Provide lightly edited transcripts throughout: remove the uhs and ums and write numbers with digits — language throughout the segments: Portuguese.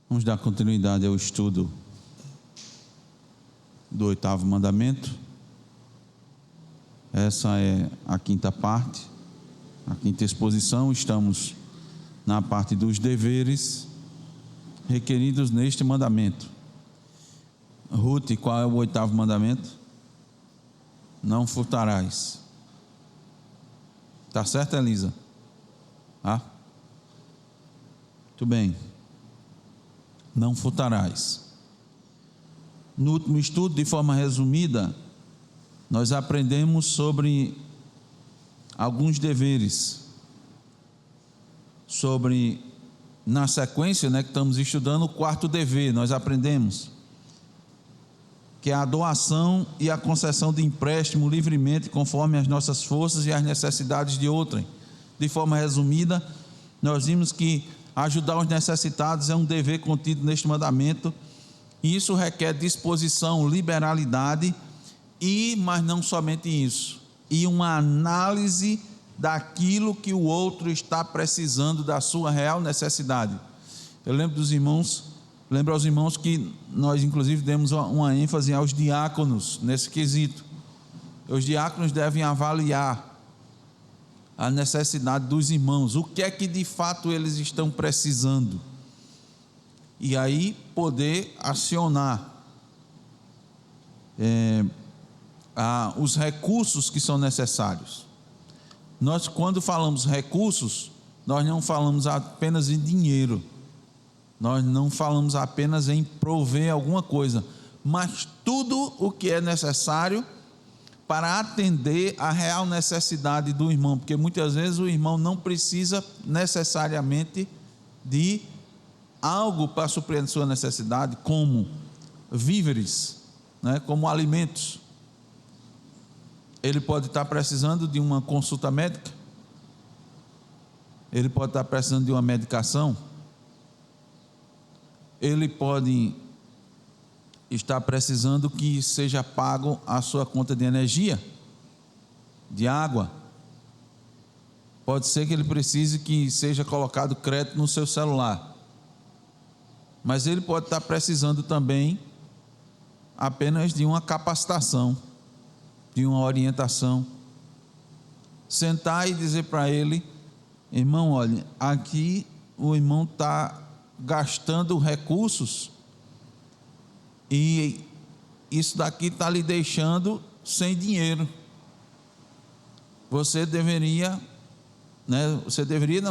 Vamos dar continuidade ao estudo do 8º mandamento. Essa é a 5ª parte, a 5ª exposição. Estamos na parte dos deveres requeridos neste mandamento. Ruth, qual é o 8º mandamento? Não furtarás. Tá certo, Elisa? Muito bem. Não furtarás. No último estudo, de forma resumida, nós aprendemos sobre alguns deveres. Na sequência, que estamos estudando o 4º dever, nós aprendemos que é a doação e a concessão de empréstimo livremente, conforme as nossas forças e as necessidades de outrem. De forma resumida, nós vimos que ajudar os necessitados é um dever contido neste mandamento, e isso requer disposição, liberalidade, mas não somente isso, e uma análise daquilo que o outro está precisando, da sua real necessidade. Eu lembro aos irmãos que nós inclusive demos uma ênfase aos diáconos nesse quesito. Os diáconos devem avaliar a necessidade dos irmãos, o que é que de fato eles estão precisando, e aí poder acionar os recursos que são necessários. Nós, quando falamos recursos, nós não falamos apenas em dinheiro, nós não falamos apenas em prover alguma coisa, mas tudo o que é necessário para atender a real necessidade do irmão, porque muitas vezes o irmão não precisa necessariamente de algo para suprir a sua necessidade, como víveres, como alimentos. Ele pode estar precisando de uma consulta médica, ele pode estar precisando de uma medicação, ele pode estar precisando que seja pago a sua conta de energia, de água. Pode ser que ele precise que seja colocado crédito no seu celular, mas ele pode estar precisando também apenas de uma capacitação, de uma orientação. Sentar e dizer para ele: irmão, olha, aqui o irmão está gastando recursos e isso daqui está lhe deixando sem dinheiro. Você deveria,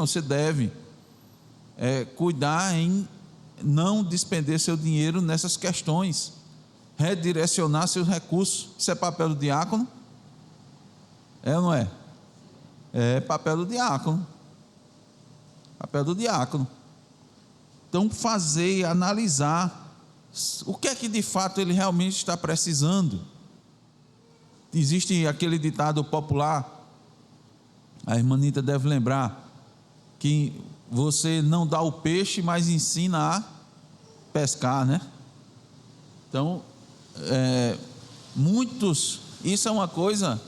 você deve cuidar em não despender seu dinheiro nessas questões, redirecionar seus recursos. Isso é papel do diácono? É ou não é? É papel do diácono. Papel do diácono. Então, fazer e analisar o que é que de fato ele realmente está precisando. Existe aquele ditado popular, a irmã Nita deve lembrar, que você não dá o peixe, mas ensina a pescar, Então, isso é uma coisa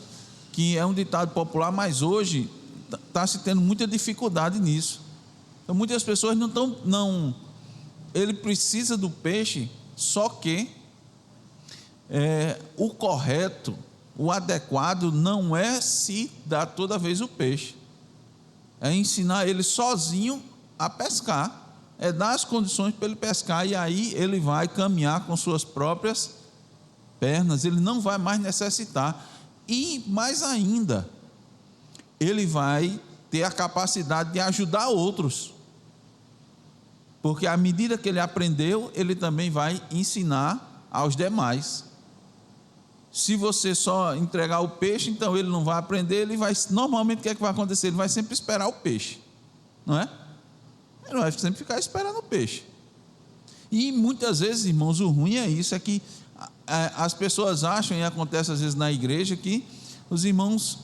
que é um ditado popular, mas hoje está se tendo muita dificuldade nisso. Então, muitas pessoas ele precisa do peixe, só que o correto, o adequado não é se dar toda vez o peixe, é ensinar ele sozinho a pescar, é dar as condições para ele pescar, e aí ele vai caminhar com suas próprias pernas, ele não vai mais necessitar, e mais ainda, ele vai ter a capacidade de ajudar outros, porque à medida que ele aprendeu, ele também vai ensinar aos demais. Se você só entregar o peixe, então ele não vai aprender, normalmente o que é que vai acontecer? Ele vai sempre esperar o peixe, não é? Ele vai sempre ficar esperando o peixe. E muitas vezes, irmãos, o ruim é isso, é que as pessoas acham, e acontece às vezes na igreja, que os irmãos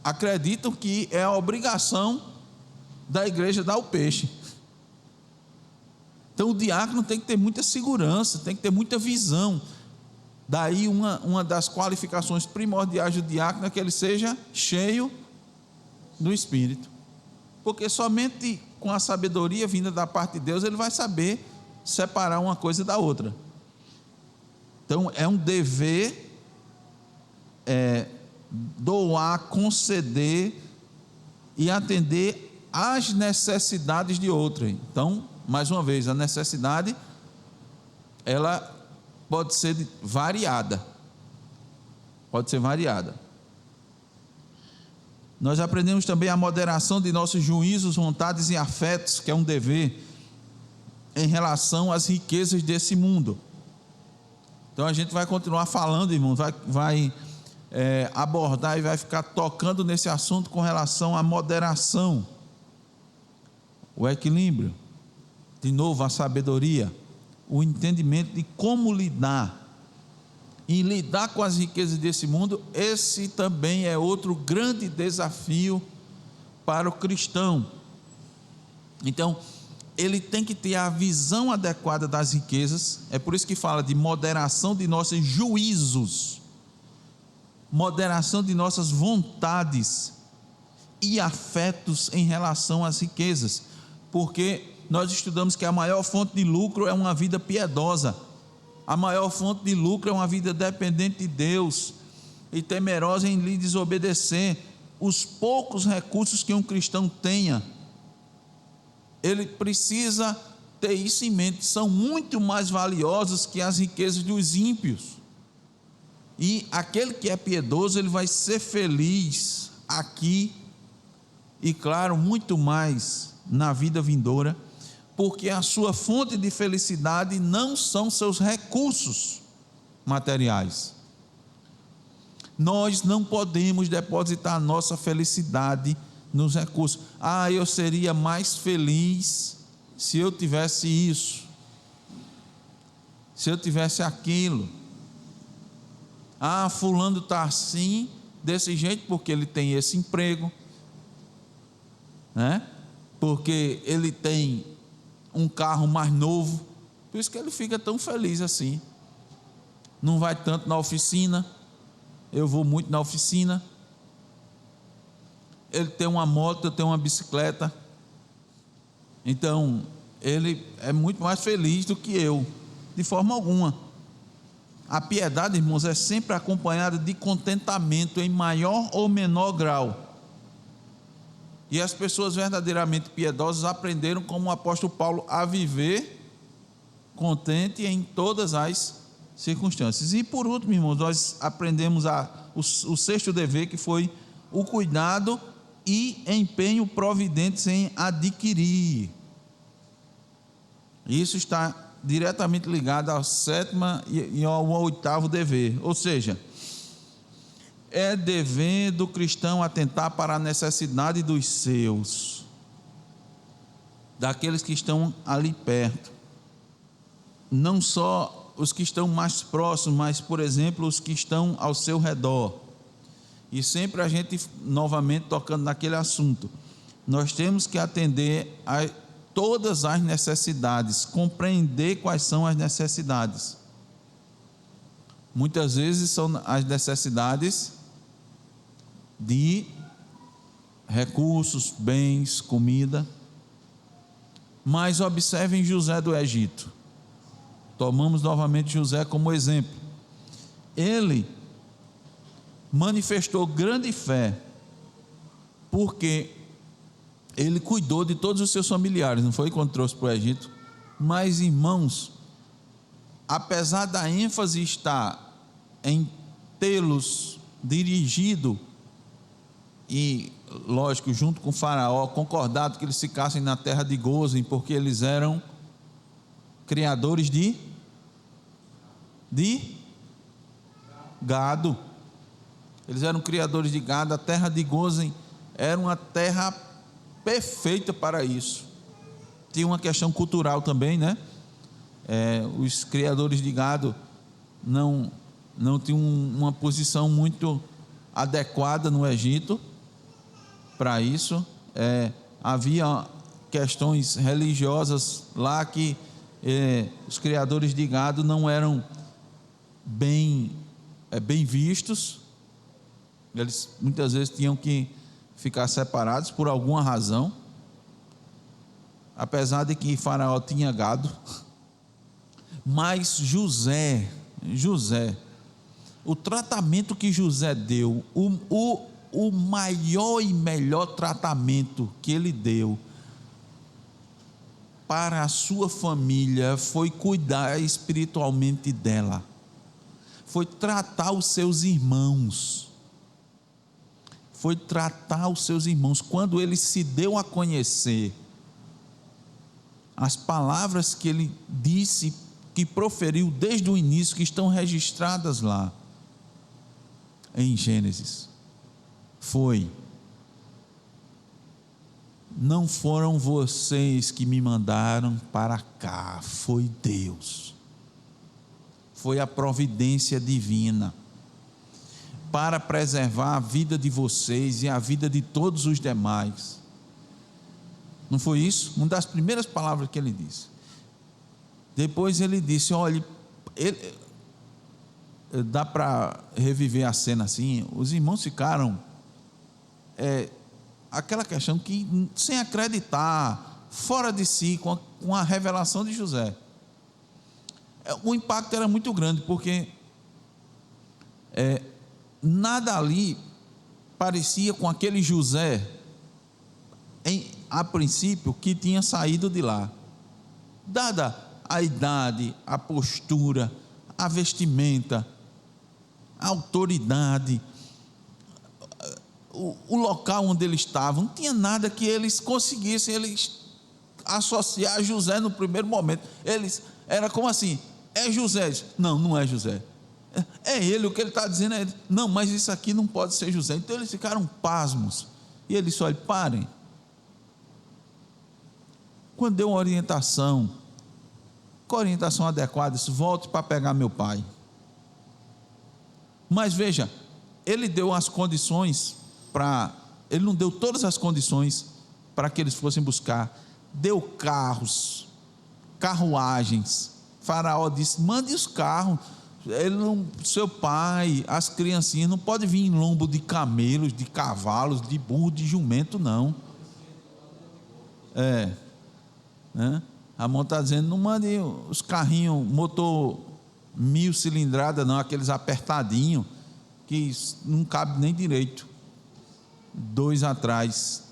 acreditam que é a obrigação da igreja dar o peixe. Então o diácono tem que ter muita segurança, tem que ter muita visão. Daí uma das qualificações primordiais do diácono é que ele seja cheio do Espírito, porque somente com a sabedoria vinda da parte de Deus, ele vai saber separar uma coisa da outra. Então, é um dever doar, conceder e atender às necessidades de outrem. Então, mais uma vez, a necessidade, ela pode ser variada. Pode ser variada. Nós aprendemos também a moderação de nossos juízos, vontades e afetos, que é um dever em relação às riquezas desse mundo. Então a gente vai continuar falando, irmão, vai abordar e vai ficar tocando nesse assunto com relação à moderação, o equilíbrio, de novo a sabedoria, o entendimento de como lidar. E lidar com as riquezas desse mundo, esse também é outro grande desafio para o cristão. Então, ele tem que ter a visão adequada das riquezas. É por isso que fala de moderação de nossos juízos, moderação de nossas vontades e afetos em relação às riquezas, porque nós estudamos que a maior fonte de lucro é uma vida piedosa. A maior fonte de lucro é uma vida dependente de Deus e temerosa em lhe desobedecer. Os poucos recursos que um cristão tenha, ele precisa ter isso em mente, são muito mais valiosos que as riquezas dos ímpios. E aquele que é piedoso, ele vai ser feliz aqui e, claro, muito mais na vida vindoura, porque a sua fonte de felicidade não são seus recursos materiais. Nós não podemos depositar nossa felicidade nos recursos. Eu seria mais feliz se eu tivesse isso, se eu tivesse aquilo. Fulano está assim, desse jeito, porque ele tem esse emprego, né? Porque ele tem um carro mais novo, por isso que ele fica tão feliz assim. Não vai tanto na oficina, eu vou muito na oficina. Ele tem uma moto, eu tenho uma bicicleta, então ele é muito mais feliz do que eu, de forma alguma. A piedade, irmãos, é sempre acompanhada de contentamento em maior ou menor grau. E as pessoas verdadeiramente piedosas aprenderam, como o apóstolo Paulo, a viver contente em todas as circunstâncias. E por último, irmãos, nós aprendemos o sexto dever, que foi o cuidado e empenho providentes em adquirir. Isso está diretamente ligado ao sétimo e ao oitavo dever, ou seja, é dever do cristão atentar para a necessidade dos seus, daqueles que estão ali perto, não só os que estão mais próximos, mas, por exemplo, os que estão ao seu redor. E sempre a gente, novamente, tocando naquele assunto, nós temos que atender a todas as necessidades, compreender quais são as necessidades. Muitas vezes são as necessidades de recursos, bens, comida. Mas observem José do Egito. Tomamos novamente José como exemplo. Ele manifestou grande fé, porque ele cuidou de todos os seus familiares, não foi quando trouxe para o Egito? Mas, irmãos, apesar da ênfase estar em tê-los dirigido e, lógico, junto com o faraó, concordado que eles ficassem na terra de Gozem, porque eles eram criadores de gado. Eles eram criadores de gado. A terra de Gozem era uma terra perfeita para isso. Tinha uma questão cultural também, né? Os criadores de gado não tinham uma posição muito adequada no Egito para isso. Havia questões religiosas lá que os criadores de gado não eram bem vistos. Eles muitas vezes tinham que ficar separados por alguma razão. apesar de que Faraó tinha gado, mas José, o tratamento que José deu, o maior e melhor tratamento que ele deu para a sua família foi cuidar espiritualmente dela, foi tratar os seus irmãos, quando ele se deu a conhecer, as palavras que ele disse, que proferiu desde o início, que estão registradas lá em Gênesis, não foram vocês que me mandaram para cá, foi Deus, foi a providência divina, para preservar a vida de vocês e a vida de todos os demais. Não foi isso? Uma das primeiras palavras que ele disse. Depois ele disse, olha, dá para reviver a cena assim, os irmãos ficaram, aquela questão que, sem acreditar, fora de si, com a revelação de José. O impacto era muito grande, porque nada ali parecia com aquele José, a princípio, que tinha saído de lá, dada a idade, a postura, a vestimenta, a autoridade, o local onde eles estavam, não tinha nada que eles conseguissem associar a José no primeiro momento. Era como assim, é José? Não, não é José. É ele, o que ele está dizendo é ele. Não, mas isso aqui não pode ser José. Então eles ficaram pasmos, e ele só, parem. Quando deu uma orientação, com a orientação adequada, disse, volte para pegar meu pai. Mas veja, ele deu as condições ele não deu todas as condições para que eles fossem buscar, deu carros, carruagens. Faraó disse, mande os carros, seu pai, as criancinhas, não pode vir em lombo de camelos, de cavalos, de burro, de jumento, não. Ramon está dizendo, não mande os carrinhos, motor 1000 cilindradas, não, aqueles apertadinhos, que não cabe nem direito, 2 atrás.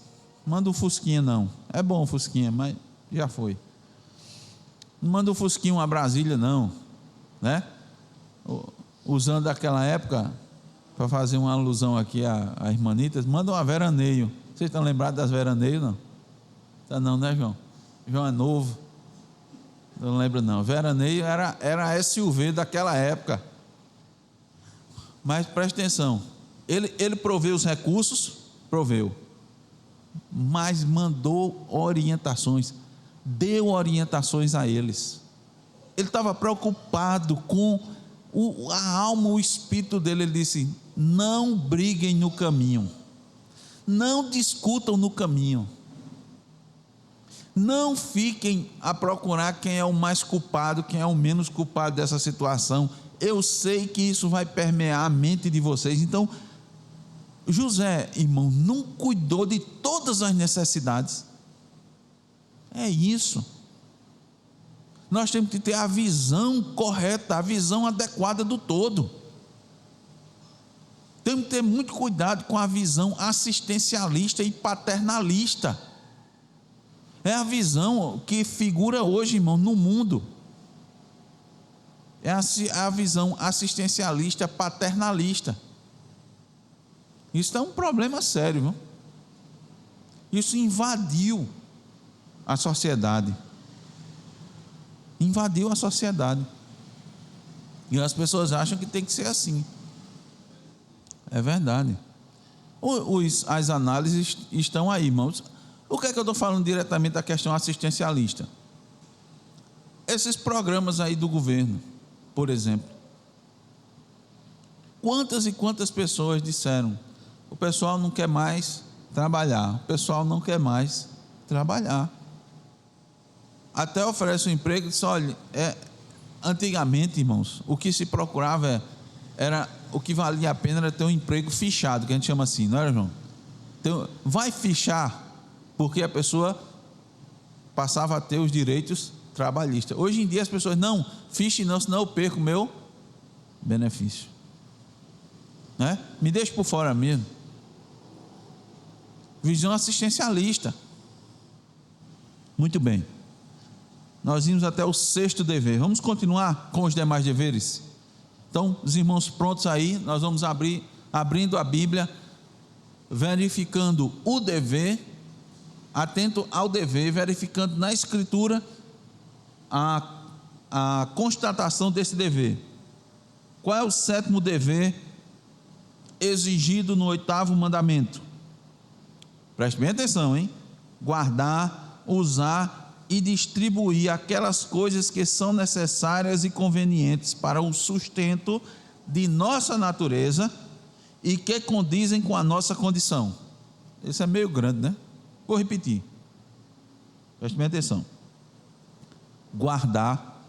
Manda o Fusquinha, não, é bom o Fusquinha, mas já foi. Não manda o Fusquinha, uma Brasília, não, né? Usando aquela época, para fazer uma alusão aqui a Irmanitas, manda uma Veraneio. Vocês estão lembrados das Veraneio, não? Tá não, né, João? João é novo, não lembro não. Veraneio era a SUV daquela época. Mas preste atenção, ele proveu os recursos, mas mandou orientações, deu orientações a eles. Ele estava preocupado com a alma, o espírito dele. Ele disse, não briguem no caminho, não discutam no caminho, não fiquem a procurar quem é o mais culpado, quem é o menos culpado dessa situação. Eu sei que isso vai permear a mente de vocês. Então José, irmão, não cuidou de todas as necessidades. É isso. Nós temos que ter a visão correta, a visão adequada do todo. Temos que ter muito cuidado com a visão assistencialista e paternalista. É a visão que figura hoje, irmão, no mundo. É a visão assistencialista, paternalista. Isso é um problema sério, viu? Isso invadiu a sociedade. Invadiu a sociedade. E as pessoas acham que tem que ser assim. É verdade. As análises estão aí, irmãos. O que é que eu estou falando diretamente da questão assistencialista? Esses programas aí do governo, por exemplo. Quantas e quantas pessoas disseram, o pessoal não quer mais trabalhar, o pessoal não quer mais trabalhar. Até oferece um emprego e diz, olha, antigamente, irmãos, o que se procurava era, o que valia a pena era ter um emprego fichado, que a gente chama assim, não era, João? Então, vai fichar, porque a pessoa passava a ter os direitos trabalhistas. Hoje em dia as pessoas, não, fiche não, senão eu perco o meu benefício. Né? Me deixe por fora mesmo. Visão assistencialista. Muito bem. Nós vimos até o 6º dever. Vamos continuar com os demais deveres? Então, os irmãos prontos aí, nós vamos abrindo a Bíblia, verificando o dever, atento ao dever, verificando na Escritura a constatação desse dever. Qual é o 7º dever exigido no 8º mandamento? Preste bem atenção, hein? Guardar, usar e distribuir aquelas coisas que são necessárias e convenientes para o sustento de nossa natureza e que condizem com a nossa condição. Esse é meio grande, né? Vou repetir. Preste bem atenção. Guardar,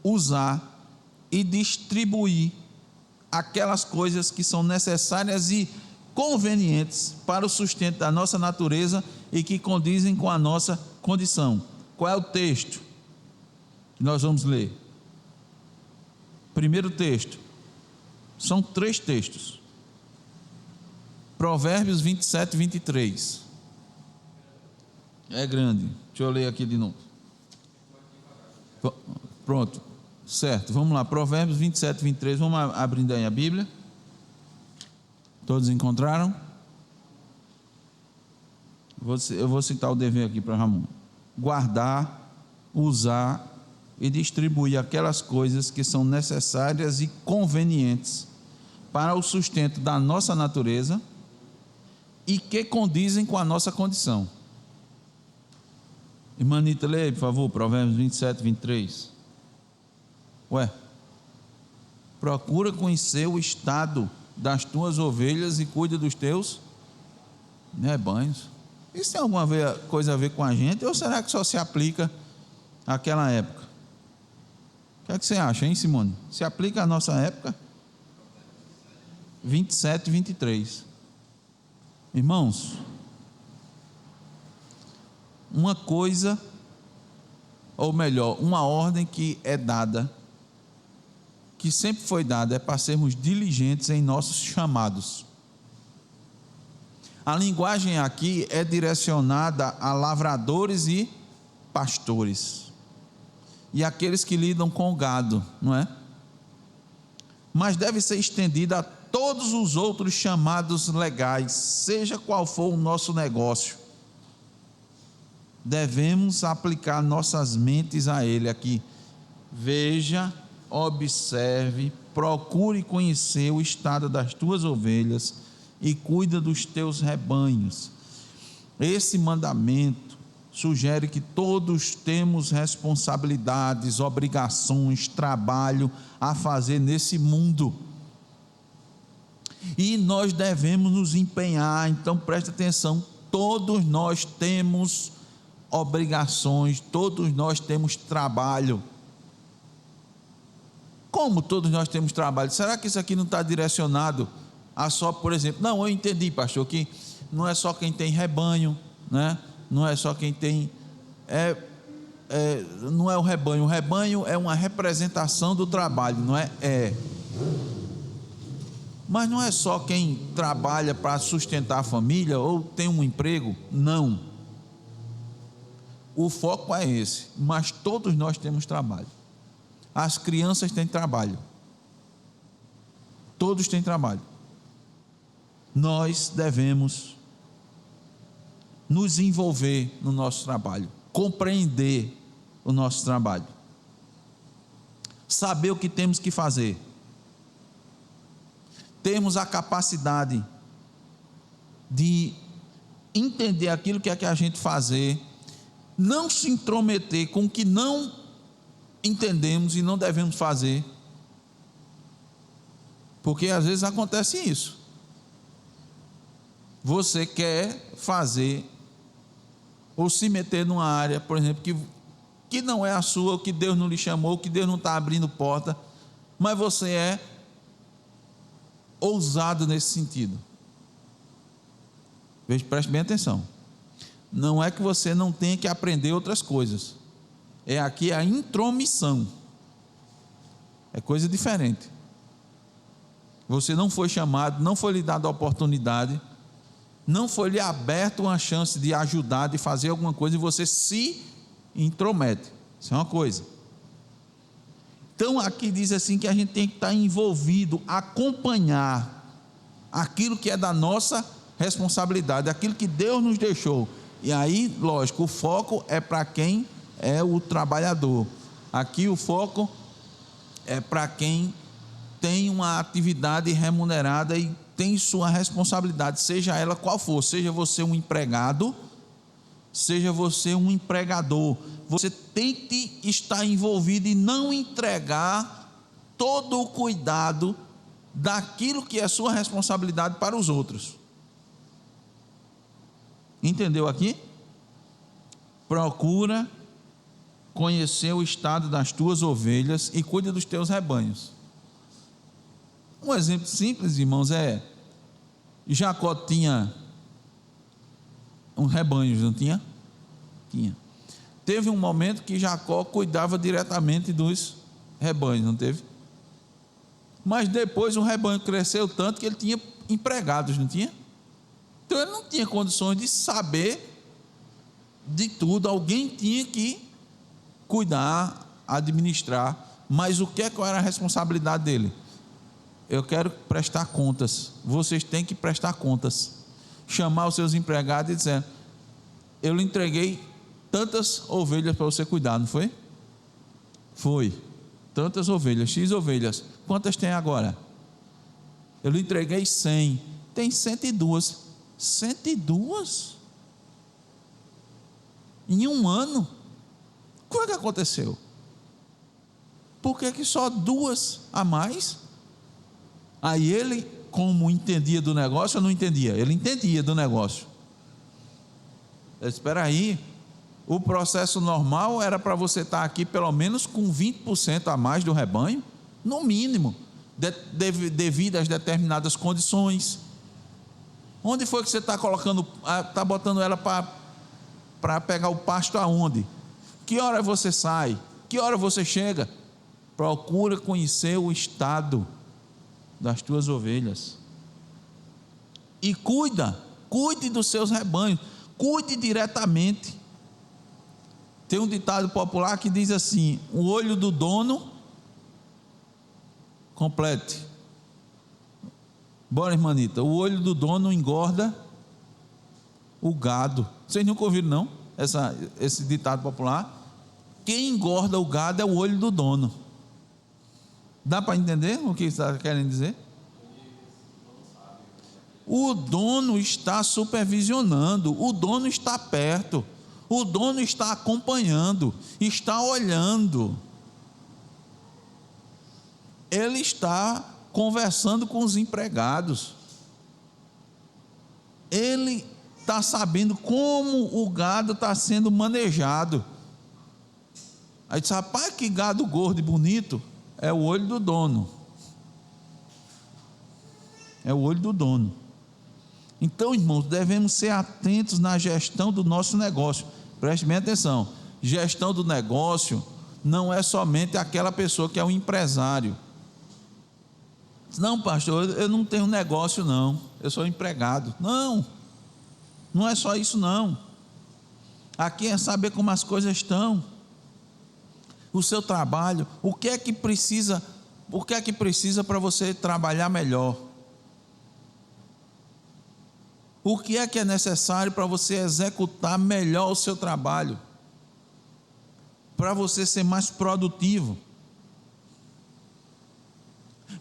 usar e distribuir aquelas coisas que são necessárias e convenientes para o sustento da nossa natureza e que condizem com a nossa condição. Qual é o texto que nós vamos ler? Primeiro texto. São 3 textos. Provérbios 27 e 23. É grande. Deixa eu ler aqui de novo. Pronto. Certo. Vamos lá. Provérbios 27 e 23. Vamos abrindo aí a Bíblia. Todos encontraram? Eu vou citar o dever aqui para Ramon. Guardar, usar e distribuir aquelas coisas que são necessárias e convenientes para o sustento da nossa natureza e que condizem com a nossa condição. Irmã Anitta, lê aí, por favor, Provérbios 27, 23. Procura conhecer o estado das tuas ovelhas e cuida dos teus rebanhos. Isso tem alguma coisa a ver com a gente, ou será que só se aplica àquela época? O que é que você acha, hein, Simone? Se aplica à nossa época? 27 e 23. Irmãos, uma coisa, ou melhor, uma ordem que é dada, que sempre foi dada, é para sermos diligentes em nossos chamados. A linguagem aqui é direcionada a lavradores e pastores, e aqueles que lidam com o gado, não é? Mas deve ser estendida a todos os outros chamados legais, seja qual for o nosso negócio. Devemos aplicar nossas mentes a ele aqui. Veja, observe, procure conhecer o estado das tuas ovelhas e cuida dos teus rebanhos. Esse mandamento sugere que todos temos responsabilidades, obrigações, trabalho a fazer nesse mundo, e nós devemos nos empenhar. Então preste atenção, todos nós temos obrigações, todos nós temos trabalho. Como todos nós temos trabalho? Será que isso aqui não está direcionado a só, por exemplo, não, eu entendi, pastor, que não é só quem tem rebanho, né? Não é só quem tem, não é o rebanho é uma representação do trabalho, não é? Mas não é só quem trabalha para sustentar a família ou tem um emprego, não. O foco é esse, mas todos nós temos trabalho. As crianças têm trabalho, todos têm trabalho. Nós devemos nos envolver no nosso trabalho, compreender o nosso trabalho, saber o que temos que fazer, termos a capacidade de entender aquilo que é que a gente fazer, não se intrometer com o que não entendemos e não devemos fazer, porque às vezes acontece isso. Você quer fazer ou se meter numa área, por exemplo, que não é a sua, que Deus não lhe chamou, que Deus não está abrindo porta, mas você é ousado nesse sentido. Preste bem atenção. Não é que você não tenha que aprender outras coisas. É aqui a intromissão. É coisa diferente. Você não foi chamado, não foi lhe dada a oportunidade, não foi lhe aberto uma chance de ajudar, de fazer alguma coisa, e você se intromete. Isso é uma coisa. Então aqui diz assim que a gente tem que estar envolvido, acompanhar aquilo que é da nossa responsabilidade, aquilo que Deus nos deixou. E aí, lógico, o foco é para quem é o trabalhador. Aqui o foco é para quem tem uma atividade remunerada e tem sua responsabilidade, seja ela qual for, seja você um empregado, seja você um empregador. Você tem que estar envolvido e não entregar todo o cuidado daquilo que é sua responsabilidade para os outros. Entendeu aqui? Procura conhecer o estado das tuas ovelhas e cuida dos teus rebanhos. Um exemplo simples, irmãos, é Jacó tinha uns rebanhos, não tinha? Tinha. Teve um momento que Jacó cuidava diretamente dos rebanhos, não teve? Mas depois o rebanho cresceu tanto que ele tinha empregados, não tinha? Então ele não tinha condições de saber de tudo, alguém tinha que cuidar, administrar. Mas qual era a responsabilidade dele? Eu quero prestar contas, vocês têm que prestar contas. Chamar os seus empregados e dizer: eu lhe entreguei tantas ovelhas para você cuidar, não foi? Foi, tantas ovelhas, X ovelhas, quantas tem agora? Eu lhe entreguei 100, tem 102. 102? Em um ano? O que aconteceu? Por que só 2 a mais? Aí ele, como entendia do negócio, eu não entendia. Ele entendia do negócio. Espera aí, o processo normal era para você estar aqui pelo menos com 20% a mais do rebanho, no mínimo, devido às determinadas condições. Onde foi que você está colocando, está botando ela para pegar o pasto aonde? Que hora você sai? Que hora você chega? Procura conhecer o estado das tuas ovelhas. E cuide dos seus rebanhos, cuide diretamente. Tem um ditado popular que diz assim: o olho do dono complete. Bora, irmanita, o olho do dono engorda o gado. Vocês nunca ouviram, não? Esse ditado popular? Quem engorda o gado é o olho do dono. Dá para entender o que está querendo dizer? O dono está supervisionando, o dono está perto, o dono está acompanhando, está olhando. Ele está conversando com os empregados. Ele está sabendo como o gado está sendo manejado. Aí diz: rapaz, que gado gordo e bonito. É o olho do dono. É o olho do dono. Então, irmãos, devemos ser atentos na gestão do nosso negócio. Preste bem atenção. Gestão do negócio não é somente aquela pessoa que é um empresário. Não, pastor, eu não tenho negócio não, eu sou empregado. Não, não é só isso não. Aqui é saber como as coisas estão. O seu trabalho, o que é que precisa para você trabalhar melhor? O que é necessário para você executar melhor o seu trabalho? Para você ser mais produtivo?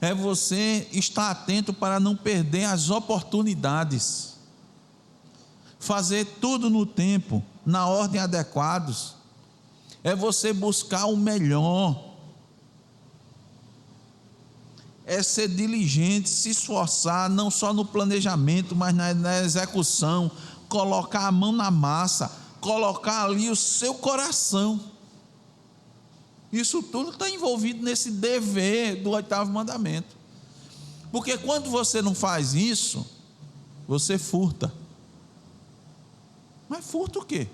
É você estar atento para não perder as oportunidades, fazer tudo no tempo, na ordem adequados. É você buscar o melhor, é ser diligente, se esforçar, não só no planejamento, mas na execução, colocar a mão na massa, colocar ali o seu coração. Isso tudo está envolvido nesse dever do 8º mandamento. Porque quando você não faz isso, você furta. Mas furto o quê?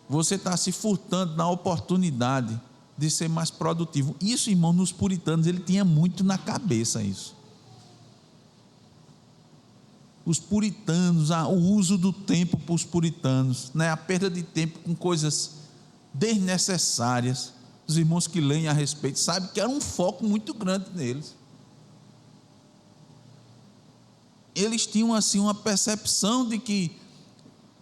Você está se furtando na oportunidade de ser mais produtivo. Isso, irmão, nos puritanos, ele tinha muito na cabeça isso. Os puritanos, o uso do tempo para os puritanos, né? A perda de tempo com coisas desnecessárias. Os irmãos que leem a respeito sabem que era um foco muito grande neles. Eles tinham assim uma percepção de que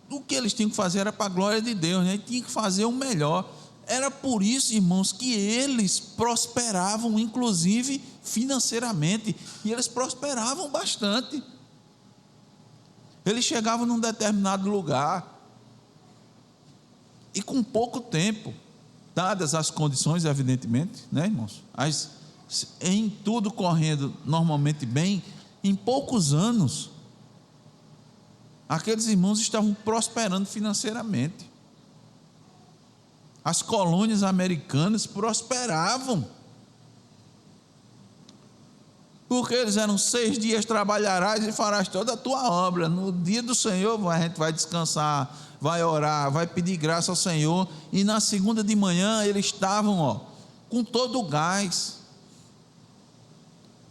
o que eles tinham que fazer era para a glória de Deus, né? E tinham que fazer o melhor. Era por isso, irmãos, que eles prosperavam, inclusive financeiramente, e eles prosperavam bastante. Eles chegavam num determinado lugar e com pouco tempo, dadas as condições, evidentemente, né, irmãos? Em tudo correndo normalmente bem, em poucos anos, aqueles irmãos estavam prosperando financeiramente. As colônias americanas prosperavam, porque eles eram 6 dias trabalharás e farás toda a tua obra. No dia do Senhor a gente vai descansar, vai orar, vai pedir graça ao Senhor. E na segunda de manhã eles estavam com todo o gás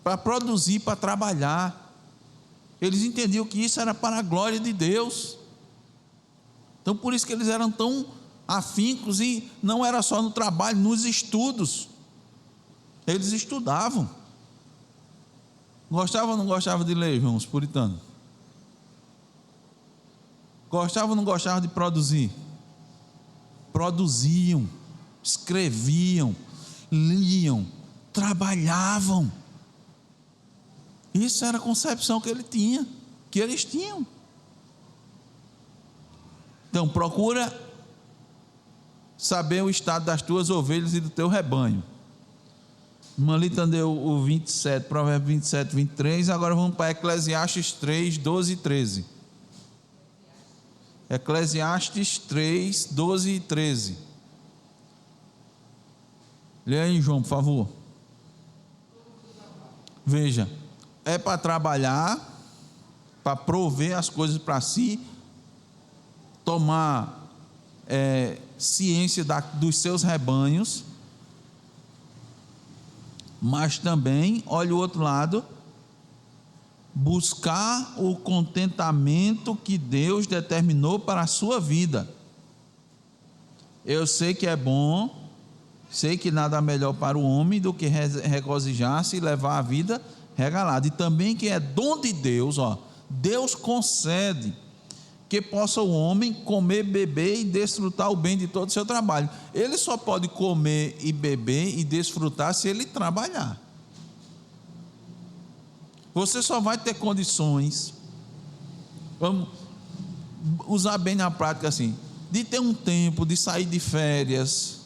para produzir, para trabalhar. Eles entendiam que isso era para a glória de Deus. Então por isso que eles eram tão afincos, e não era só no trabalho, nos estudos. Eles estudavam. Gostavam ou não gostavam de ler, irmãos puritanos? Gostavam ou não gostavam de produzir? Produziam, escreviam, liam, trabalhavam. Isso era a concepção que eles tinham. Então procura saber o estado das tuas ovelhas e do teu rebanho. Malita deu o 27, Provérbio 27, 23. Agora vamos para Eclesiastes 3, 12 e 13. Eclesiastes 3, 12 e 13. Lê aí, João, por favor. Veja, é para trabalhar, para prover as coisas para si, tomar ciência dos seus rebanhos, mas também, olha o outro lado, buscar o contentamento que Deus determinou para a sua vida. Eu sei que é bom, sei que nada melhor para o homem do que regozijar-se e levar a vida regalada, e também que é dom de Deus, Deus concede que possa o homem comer, beber e desfrutar o bem de todo o seu trabalho. Ele só pode comer e beber e desfrutar se ele trabalhar. Você só vai ter condições, vamos usar bem na prática assim, de ter um tempo, de sair de férias,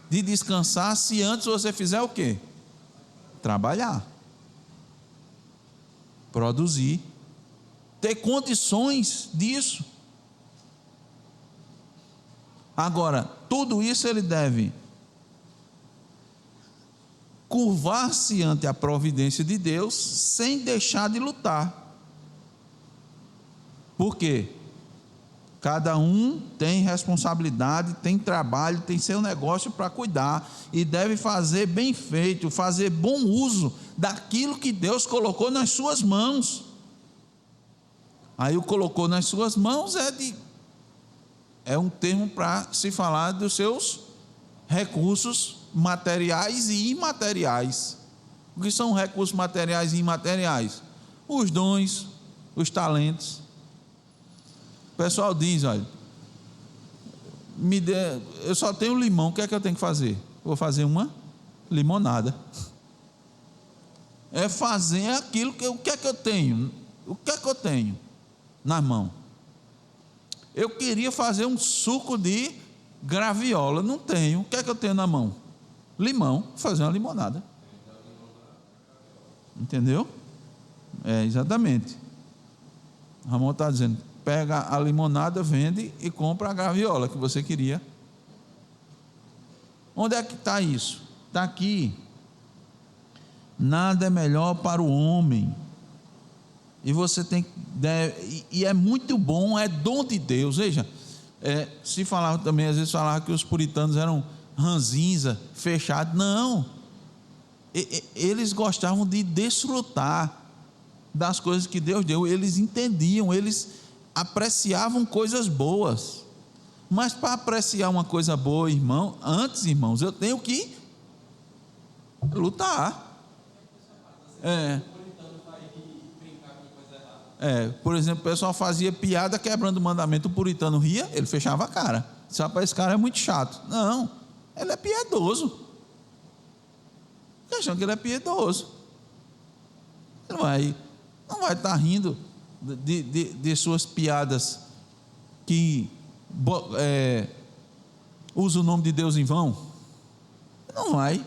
de descansar, se antes você fizer o quê? Trabalhar, produzir, ter condições disso. Agora, tudo isso ele deve curvar-se ante a providência de Deus, sem deixar de lutar. Por quê? Cada um tem responsabilidade, tem trabalho, tem seu negócio para cuidar, e deve fazer bem feito, fazer bom uso daquilo que Deus colocou nas suas mãos. Aí o colocou nas suas mãos é um termo para se falar dos seus recursos materiais e imateriais. O que são recursos materiais e imateriais? Os dons, os talentos. O pessoal diz, olha, eu só tenho limão, o que é que eu tenho que fazer? Vou fazer uma limonada. É fazer aquilo o que é que eu tenho? O que é que eu tenho na mão? Eu queria fazer um suco de graviola, não tenho. O que é que eu tenho na mão? Limão, fazer uma limonada. Entendeu? Exatamente. Ramon está dizendo, pega a limonada, vende e compra a graviola que você queria. Onde é que está isso? Está aqui. Nada é melhor para o homem. E você tem e é muito bom, é dom de Deus. Veja, se falava também, às vezes falava que os puritanos eram ranzinza, fechados. Não, eles gostavam de desfrutar das coisas que Deus deu. Eles entendiam, eles apreciavam coisas boas. Mas para apreciar uma coisa boa, irmãos, eu tenho que lutar. Por exemplo, o pessoal fazia piada quebrando o mandamento, o puritano ria, ele fechava a cara. Sabe, para esse cara é muito chato. Não, ele é piedoso. Achando que ele é piedoso. Ele não vai estar rindo de suas piadas que usa o nome de Deus em vão. Não vai.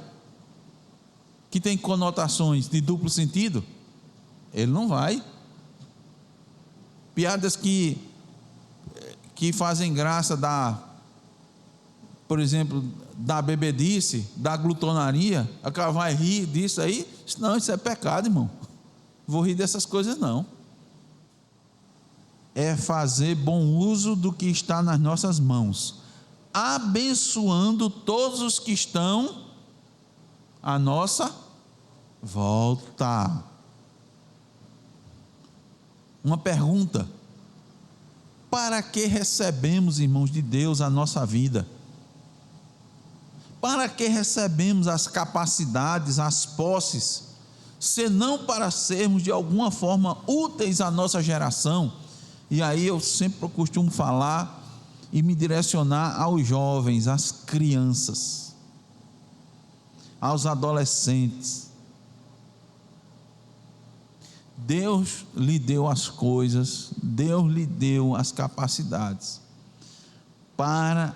Que tem conotações de duplo sentido, ele não vai. Piadas que fazem graça por exemplo, da bebedice, da glutonaria, a cara vai rir disso aí. Não, isso é pecado, irmão. Vou rir dessas coisas não. É fazer bom uso do que está nas nossas mãos, abençoando todos os que estão à nossa volta. Uma pergunta: para que recebemos, irmãos de Deus, a nossa vida? Para que recebemos as capacidades, as posses, senão para sermos de alguma forma úteis à nossa geração? E aí eu sempre costumo falar e me direcionar aos jovens, às crianças, aos adolescentes. Deus lhe deu as coisas, Deus lhe deu as capacidades para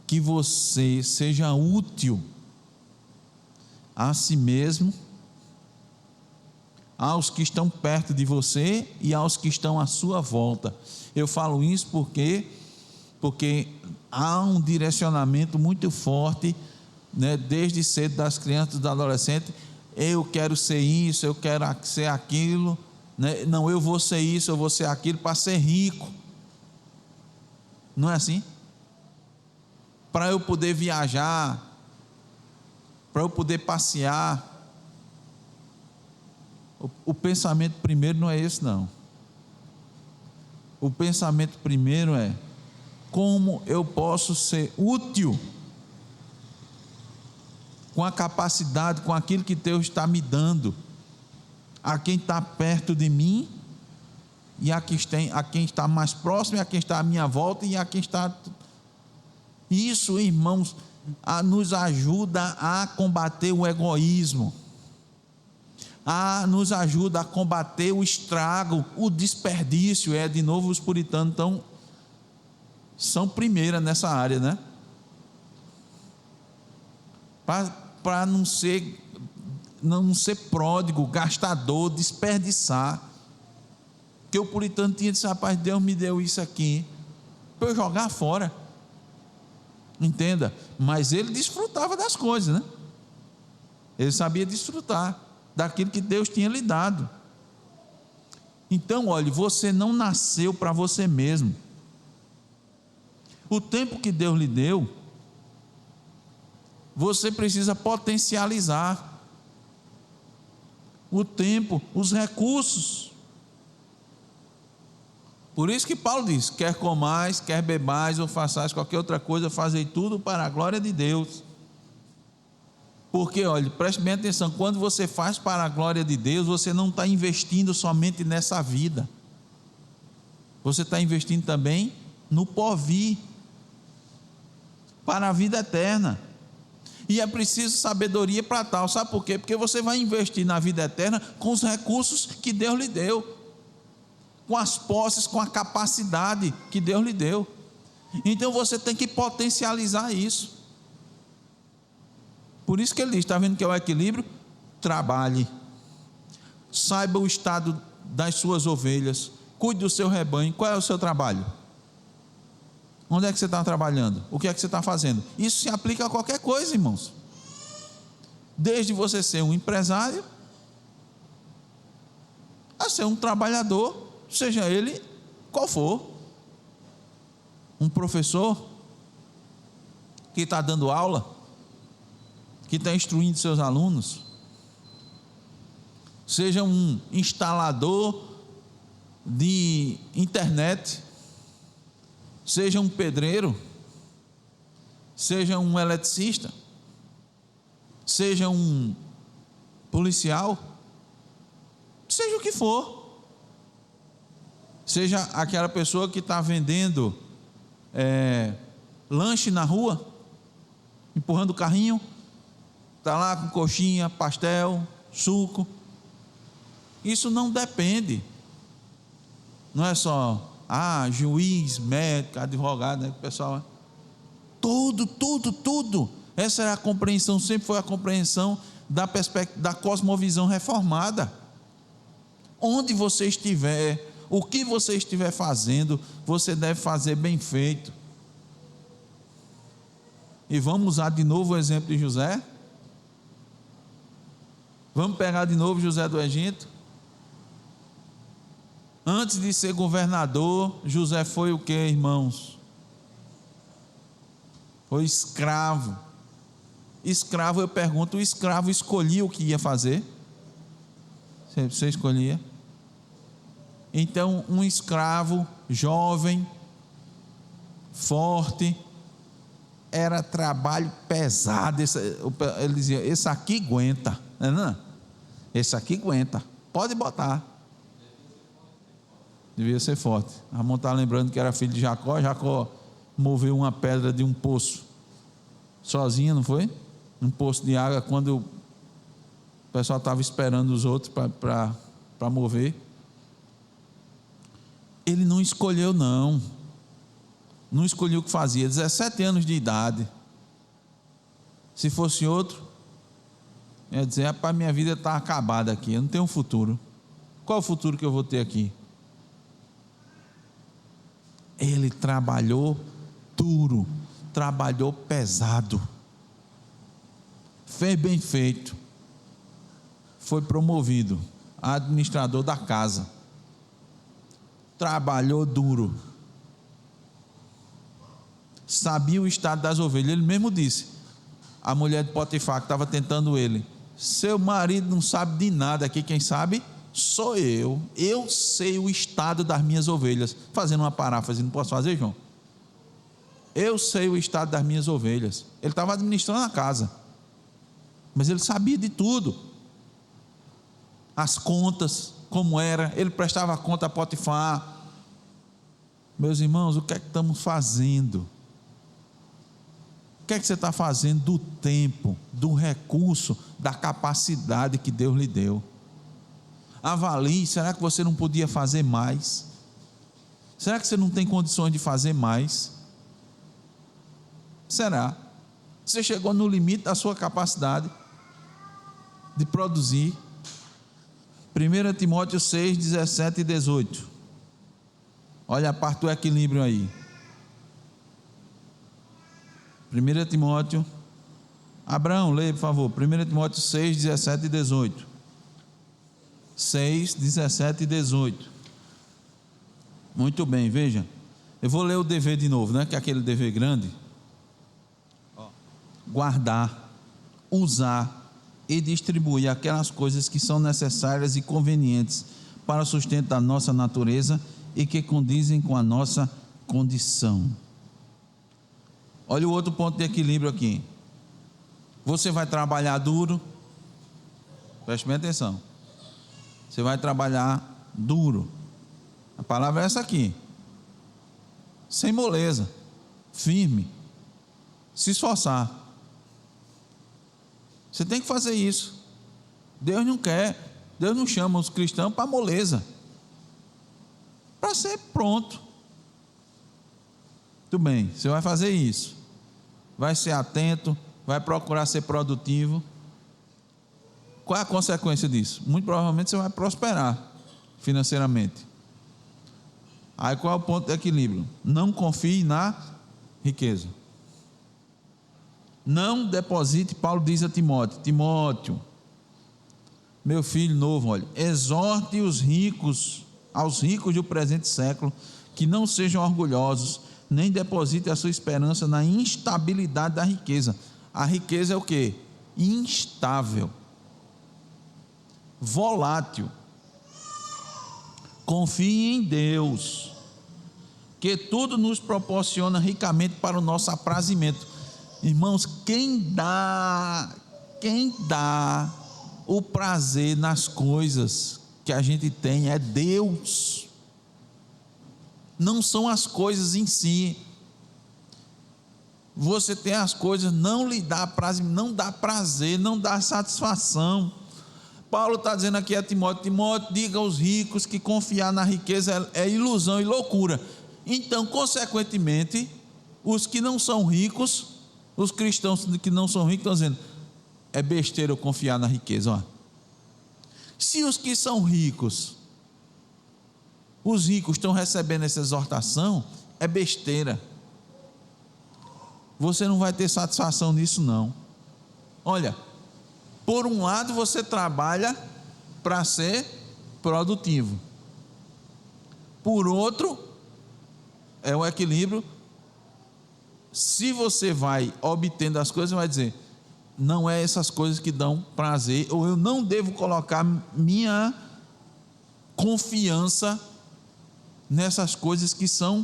que você seja útil a si mesmo, aos que estão perto de você e aos que estão à sua volta. Eu falo isso porque há um direcionamento muito forte, né, desde cedo, das crianças e dos adolescentes. Eu quero ser isso, eu quero ser aquilo, né? Não, eu vou ser isso, eu vou ser aquilo para ser rico. Não é assim? Para eu poder viajar, para eu poder passear. O pensamento primeiro não é esse, não. O pensamento primeiro é: como eu posso ser útil com a capacidade, com aquilo que Deus está me dando, a quem está perto de mim e a quem está mais próximo, e a quem está à minha volta e a quem está. Isso, irmãos, nos ajuda a combater o egoísmo, nos ajuda a combater o estrago, o desperdício. De novo, os puritanos são primeira nessa área, né? Para não ser pródigo, gastador, desperdiçar. Porque o puritano tinha disse: rapaz, Deus me deu isso aqui para eu jogar fora. Entenda, mas ele desfrutava das coisas, né? Ele sabia desfrutar daquilo que Deus tinha lhe dado. Então, olhe, você não nasceu para você mesmo. O tempo que Deus lhe deu, você precisa potencializar o tempo, os recursos. Por isso que Paulo diz: quer comais, quer bebais ou façais qualquer outra coisa, fazei tudo para a glória de Deus. Porque, olha, preste bem atenção, quando você faz para a glória de Deus, você não está investindo somente nessa vida, você está investindo também no porvir, para a vida eterna. E é preciso sabedoria para tal. Sabe por quê? Porque você vai investir na vida eterna com os recursos que Deus lhe deu, com as posses, com a capacidade que Deus lhe deu. Então você tem que potencializar isso. Por isso que ele diz: está vendo que é o equilíbrio? Trabalhe, saiba o estado das suas ovelhas, cuide do seu rebanho. Qual é o seu trabalho? Onde é que você está trabalhando? O que é que você está fazendo? Isso se aplica a qualquer coisa, irmãos. Desde você ser um empresário, a ser um trabalhador, seja ele qual for. Um professor que está dando aula, que está instruindo seus alunos, seja um instalador de internet, seja um pedreiro, seja um eletricista, seja um policial, seja o que for, seja aquela pessoa que está vendendo lanche na rua, empurrando o carrinho, está lá com coxinha, pastel, suco. Isso não depende, não é só juiz, médico, advogado, né? O pessoal, tudo. Essa é a compreensão, sempre foi a compreensão da cosmovisão reformada. Onde você estiver, o que você estiver fazendo, você deve fazer bem feito. E vamos usar de novo o exemplo de José. Vamos pegar de novo José do Egito. Antes de ser governador, José foi o que, irmãos? Foi escravo. Escravo, eu pergunto, o escravo escolhia o que ia fazer? Você escolhia? Então, um escravo jovem, forte, era trabalho pesado. Ele dizia: esse aqui aguenta, não? Esse aqui aguenta, pode botar. Devia ser forte. Ramon está lembrando que era filho de Jacó. Jacó moveu uma pedra de um poço sozinho, não foi? Um poço de água, quando o pessoal estava esperando os outros para mover. Ele não escolheu, não escolheu o que fazia. 17 anos de idade. Se fosse outro, ia dizer: rapaz, minha vida está acabada aqui, eu não tenho um futuro. Qual o futuro que eu vou ter aqui? Ele trabalhou duro, trabalhou pesado, fez bem feito, foi promovido a administrador da casa, trabalhou duro, sabia o estado das ovelhas. Ele mesmo disse, a mulher de Potifar que estava tentando ele: seu marido não sabe de nada aqui, quem sabe sou eu sei o estado das minhas ovelhas. Fazendo uma paráfrase, não posso fazer, João? Eu sei o estado das minhas ovelhas. Ele estava administrando a casa, mas ele sabia de tudo, as contas, como era. Ele prestava conta a Potifar. Meus irmãos, o que é que estamos fazendo? O que é que você está fazendo do tempo, do recurso, da capacidade que Deus lhe deu? Avalie, será que você não podia fazer mais? Será que você não tem condições de fazer mais? Será? Você chegou no limite da sua capacidade de produzir. 1 Timóteo 6, 17 e 18. Olha a parte do equilíbrio aí. 1 Timóteo, Abraão, leia por favor, 1 Timóteo 6, 17 e 18. 6, 17 e 18. Muito bem, veja. Eu vou ler o dever de novo, que é aquele dever grande. Guardar, usar e distribuir aquelas coisas que são necessárias e convenientes para o sustento da nossa natureza e que condizem com a nossa condição. Olha o outro ponto de equilíbrio aqui. Você vai trabalhar duro, preste bem atenção. Você vai trabalhar duro. A palavra é essa aqui. Sem moleza, firme, se esforçar. Você tem que fazer isso. Deus não quer, Deus não chama os cristãos para moleza, para ser pronto. Muito bem, você vai fazer isso, vai ser atento, vai procurar ser produtivo. Qual é a consequência disso? Muito provavelmente você vai prosperar financeiramente. Aí qual é o ponto de equilíbrio? Não confie na riqueza. Não deposite, Paulo diz a Timóteo: Timóteo, meu filho novo, olha, exorte os ricos, aos ricos do presente século, que não sejam orgulhosos, nem depositem a sua esperança na instabilidade da riqueza. A riqueza é o quê? Instável, volátil. Confie em Deus, que tudo nos proporciona ricamente para o nosso aprazimento. Irmãos, quem dá o prazer nas coisas que a gente tem é Deus, não são as coisas em si. Você tem as coisas, não lhe dá prazer, não dá prazer, não dá satisfação. Paulo está dizendo aqui a Timóteo, diga aos ricos que confiar na riqueza é ilusão e loucura. Então, consequentemente, os que não são ricos, os cristãos que não são ricos, estão dizendo, é besteira eu confiar na riqueza. Ó. Se os que são ricos, os ricos estão recebendo essa exortação, é besteira. Você não vai ter satisfação nisso não. Olha, por um lado você trabalha para ser produtivo, por outro é um equilíbrio. Se você vai obtendo as coisas, você vai dizer, não é essas coisas que dão prazer, ou eu não devo colocar minha confiança nessas coisas que são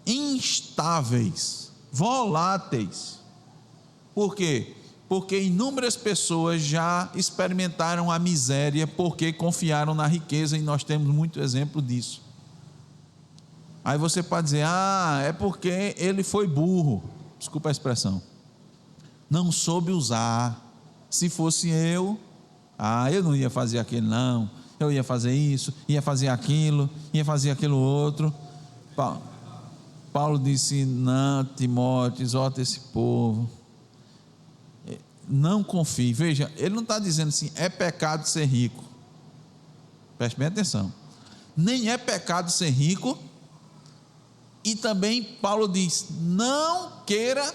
instáveis, voláteis. Por quê? Porque inúmeras pessoas já experimentaram a miséria porque confiaram na riqueza, e nós temos muito exemplo disso. Aí você pode dizer, é porque ele foi burro, desculpa a expressão, não soube usar. Se fosse eu não ia fazer aquilo não, eu ia fazer isso, ia fazer aquilo outro. Paulo disse, não, Timóteo, exorta esse povo, não confie. Veja, ele não está dizendo assim, é pecado ser rico, preste bem atenção, nem é pecado ser rico, e também Paulo diz, não queira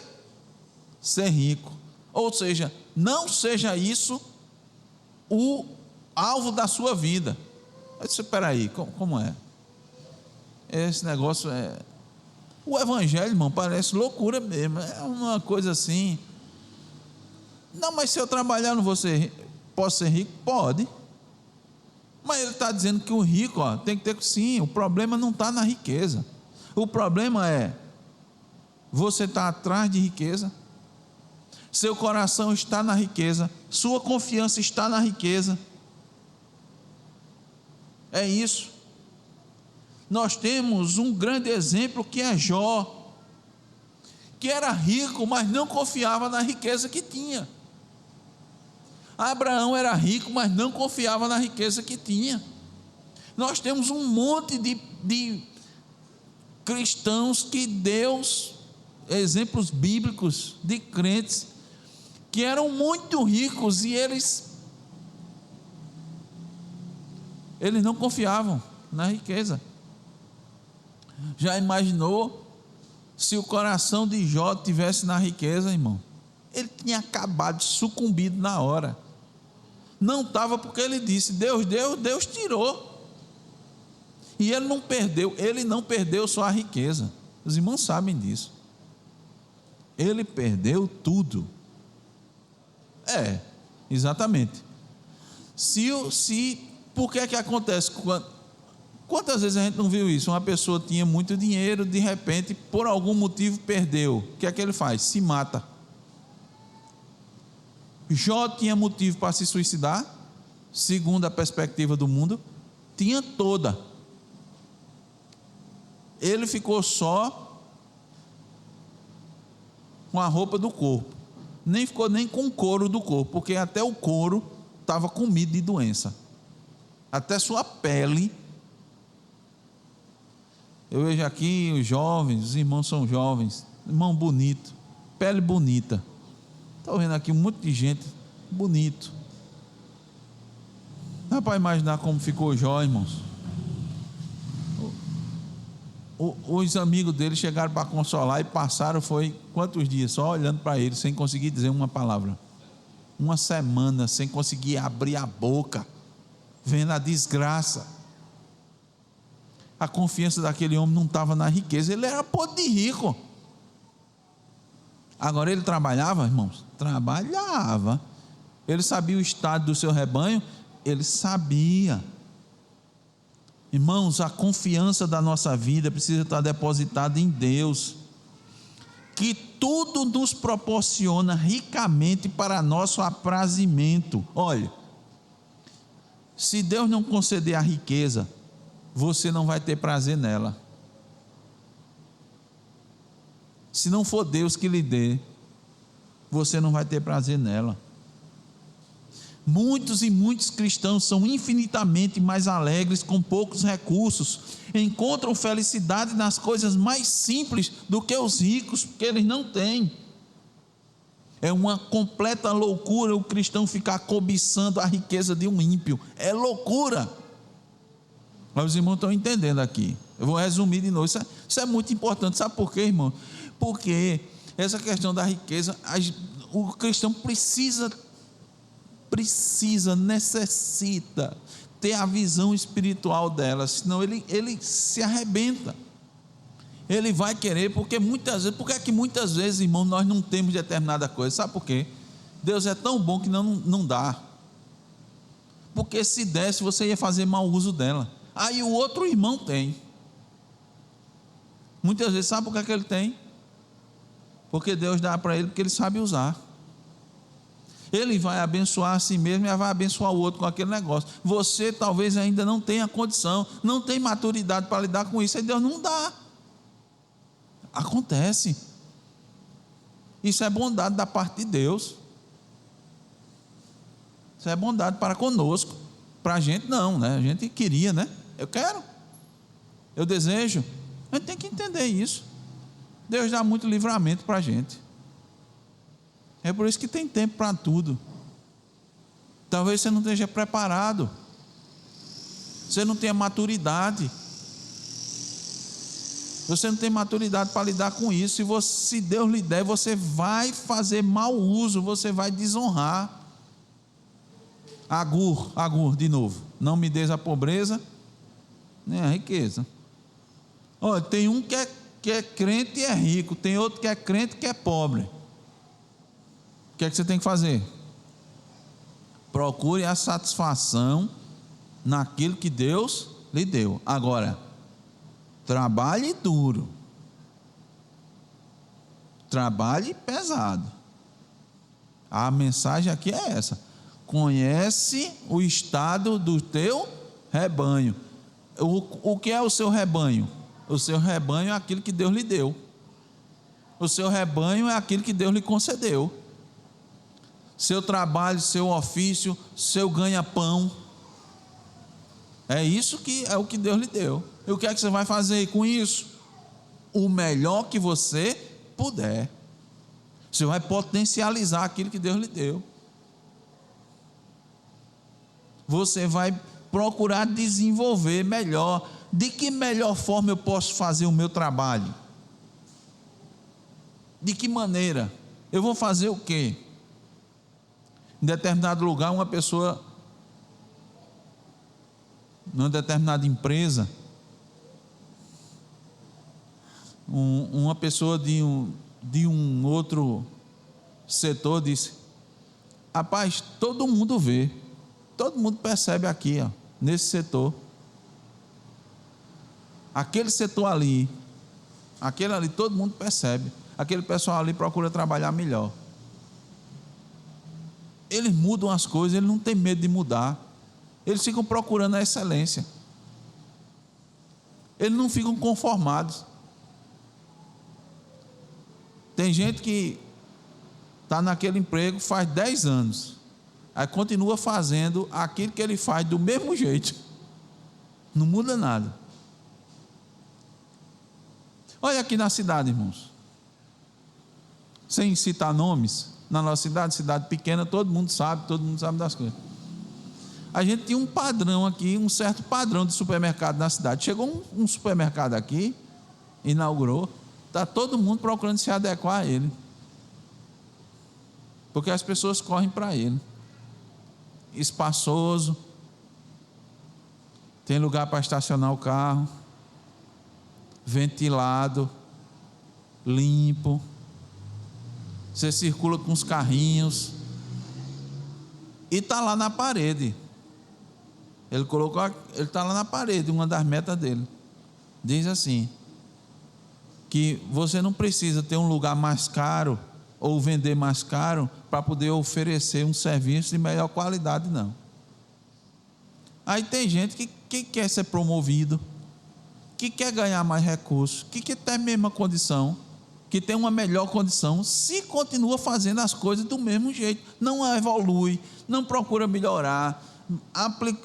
ser rico, ou seja, não seja isso o alvo da sua vida. Eu disse, espera aí, como é? Esse negócio o evangelho, irmão, parece loucura mesmo, é uma coisa assim. Não, mas se eu trabalhar não posso ser rico? Pode, mas ele está dizendo que o rico tem que ter, sim, o problema não está na riqueza, o problema é, você está atrás de riqueza, seu coração está na riqueza, sua confiança está na riqueza, é isso. Nós temos um grande exemplo que é Jó, que era rico, mas não confiava na riqueza que tinha. Abraão era rico, mas não confiava na riqueza que tinha. Nós temos um monte de cristãos que Deus, exemplos bíblicos de crentes, que eram muito ricos e eles não confiavam na riqueza. Já imaginou se o coração de Jó tivesse na riqueza, irmão? Ele tinha acabado, sucumbido na hora. Não estava, porque ele disse, Deus deu, Deus tirou, e ele não perdeu só a riqueza, os irmãos sabem disso, ele perdeu tudo. Exatamente. Por que acontece? Quantas vezes a gente não viu isso? Uma pessoa tinha muito dinheiro, de repente, por algum motivo perdeu. O que é que ele faz? Se mata. Jó tinha motivo para se suicidar, segundo a perspectiva do mundo, tinha toda. Ele ficou só com a roupa do corpo, nem ficou nem com o couro do corpo, porque até o couro estava comido de doença, até sua pele. Eu vejo aqui os jovens, os irmãos são jovens, irmão bonito, pele bonita. Estou vendo aqui um monte de gente bonito. Dá para imaginar como ficou Jó, irmãos? Os amigos dele chegaram para consolar e passaram, foi quantos dias? Só olhando para ele, sem conseguir dizer uma palavra. uma semana sem conseguir abrir a boca, vendo a desgraça. A confiança daquele homem não estava na riqueza, ele era podre de rico. Agora ele trabalhava, irmãos? Trabalhava. Ele sabia o estado do seu rebanho? Ele sabia. Irmãos, a confiança da nossa vida precisa estar depositada em Deus, que tudo nos proporciona ricamente para nosso aprazimento. Olha, se Deus não conceder a riqueza, você não vai ter prazer nela. Se não for Deus que lhe dê, você não vai ter prazer nela. Muitos e muitos cristãos são infinitamente mais alegres com poucos recursos, encontram felicidade nas coisas mais simples do que os ricos, porque eles não têm. É uma completa loucura o cristão ficar cobiçando a riqueza de um ímpio, é loucura. Mas os irmãos estão entendendo aqui. Eu vou resumir de novo, isso é muito importante. Sabe por quê, irmão? Porque essa questão da riqueza, o cristão necessita ter a visão espiritual dela, senão ele se arrebenta. Ele vai querer, porque muitas vezes, irmão, nós não temos determinada coisa. Sabe por quê? Deus é tão bom que não dá. Porque se desse, você ia fazer mau uso dela. Aí o outro irmão tem. Muitas vezes, sabe por que ele tem? Porque Deus dá para ele, porque ele sabe usar. Ele vai abençoar a si mesmo e vai abençoar o outro com aquele negócio. Você talvez ainda não tenha condição, não tem maturidade para lidar com isso, aí Deus não dá. Acontece. Isso é bondade da parte de Deus. Isso é bondade para conosco. Para a gente não, né? A gente queria, né? Eu quero, eu desejo. A gente tem que entender isso. Deus dá muito livramento para a gente. É por isso que tem tempo para tudo. Talvez você não esteja preparado, você não tenha maturidade, você não tem maturidade para lidar com isso. Se Deus lhe der, você vai fazer mau uso, você vai desonrar. Agur, de novo. Não me des a pobreza, nem a riqueza. Olha, tem um que é crente e é rico, tem outro que é crente e que é pobre. O que é que você tem que fazer? Procure a satisfação naquilo que Deus lhe deu. Agora, trabalhe duro, trabalhe pesado. A mensagem aqui é essa: conhece o estado do teu rebanho. O que é o seu rebanho? O seu rebanho é aquilo que Deus lhe deu. O seu rebanho é aquilo que Deus lhe concedeu. Seu trabalho, seu ofício, seu ganha-pão, é isso que é o que Deus lhe deu. E o que é que você vai fazer com isso? O melhor que você puder. Você vai potencializar aquilo que Deus lhe deu. Você vai procurar desenvolver melhor. De que melhor forma eu posso fazer o meu trabalho? De que maneira? Eu vou fazer o quê? Em determinado lugar, uma pessoa, numa determinada empresa, uma pessoa de um outro setor disse: rapaz, todo mundo vê, todo mundo percebe aqui, ó, nesse setor, aquele setor ali, aquele ali, todo mundo percebe, aquele pessoal ali procura trabalhar melhor. Eles mudam as coisas, eles não têm medo de mudar, eles ficam procurando a excelência, eles não ficam conformados. Tem gente que está naquele emprego faz 10 anos, aí continua fazendo aquilo que ele faz do mesmo jeito, não muda nada. Olha aqui na cidade, irmãos, sem citar nomes, na nossa cidade pequena, todo mundo sabe das coisas. A gente tinha um padrão aqui, um certo padrão de supermercado na cidade. Chegou um supermercado aqui, inaugurou, está todo mundo procurando se adequar a ele. Porque as pessoas correm para ele. Espaçoso, tem lugar para estacionar o carro, ventilado, limpo, você circula com os carrinhos, e está lá na parede. Ele está lá na parede, uma das metas dele. Diz assim: que você não precisa ter um lugar mais caro ou vender mais caro para poder oferecer um serviço de melhor qualidade, não. Aí tem gente que quer ser promovido, que quer ganhar mais recursos, que quer ter a mesma condição, que tem uma melhor condição, se continua fazendo as coisas do mesmo jeito, não evolui, não procura melhorar,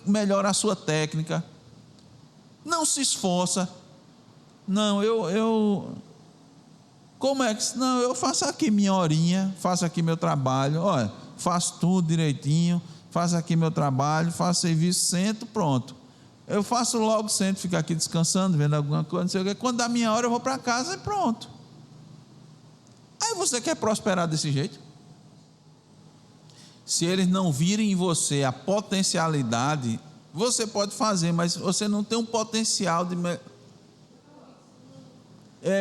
melhora a sua técnica, não se esforça. Não, como é que... Não, eu faço aqui minha horinha, faço aqui meu trabalho, olha, faço tudo direitinho, faço aqui meu trabalho, faço serviço, sento, pronto. Eu faço logo, sento, fico aqui descansando, vendo alguma coisa, não sei o quê. Quando dá minha hora eu vou para casa e pronto. Aí você quer prosperar desse jeito? Se eles não virem em você a potencialidade, você pode fazer, mas você não tem um potencial de...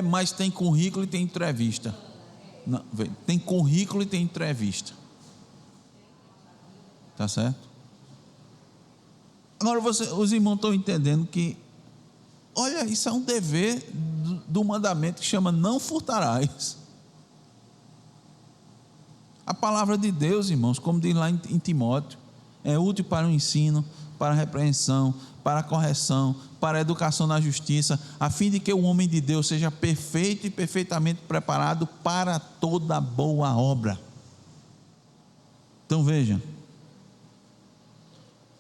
mas tem currículo e tem entrevista. Não, tem currículo e tem entrevista. Tá certo? Agora os irmãos estão entendendo que, olha, isso é um dever do mandamento que chama não furtarás. A palavra de Deus, irmãos, como diz lá em Timóteo, é útil para o ensino, para a repreensão, para a correção, para a educação na justiça, a fim de que o homem de Deus seja perfeito e perfeitamente preparado para toda boa obra. Então veja,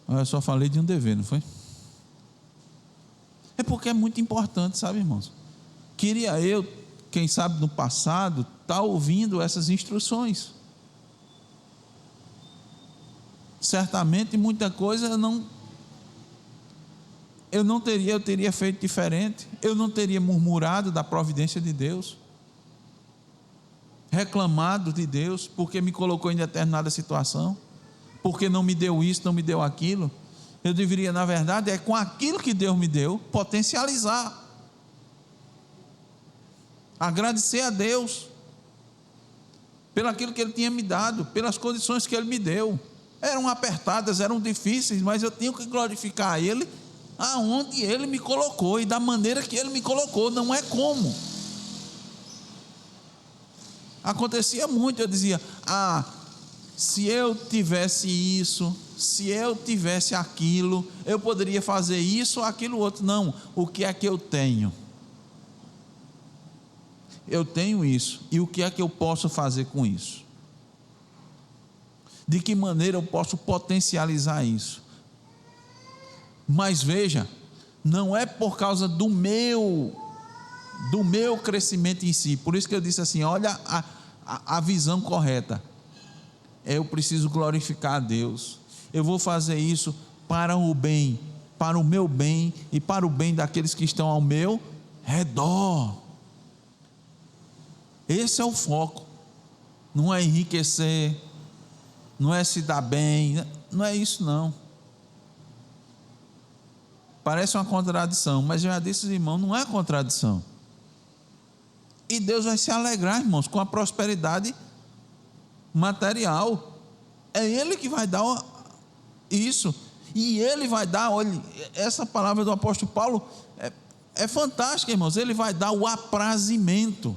eu só falei de um dever, não foi? É porque é muito importante, sabe, irmãos? Queria eu, quem sabe no passado, estar ouvindo essas instruções. Certamente muita coisa eu teria feito diferente. Eu não teria murmurado da providência de Deus, reclamado de Deus porque me colocou em determinada situação, porque não me deu isso, não me deu aquilo. Eu deveria, na verdade, com aquilo que Deus me deu, potencializar, agradecer a Deus pelo aquilo que Ele tinha me dado, pelas condições que Ele me deu. Eram apertadas, eram difíceis, mas eu tinha que glorificar a Ele aonde Ele me colocou e da maneira que Ele me colocou, não é como. Acontecia muito, eu dizia: se eu tivesse isso, se eu tivesse aquilo, eu poderia fazer isso ou aquilo outro. Não, o que é que eu tenho? Eu tenho isso, e o que é que eu posso fazer com isso? De que maneira eu posso potencializar isso? Mas veja, não é por causa do meu crescimento em si. Por isso que eu disse assim: olha a visão correta. Eu preciso glorificar a Deus. Eu vou fazer isso para o bem, para o meu bem e para o bem daqueles que estão ao meu redor. Esse é o foco. Não é enriquecer, não é se dar bem, não é isso não. Parece uma contradição, mas eu já disse, irmão, não é contradição. E Deus vai se alegrar, irmãos, com a prosperidade material. É Ele que vai dar isso. E Ele vai dar, olha, essa palavra do apóstolo Paulo é fantástica, irmãos. Ele vai dar o aprazimento.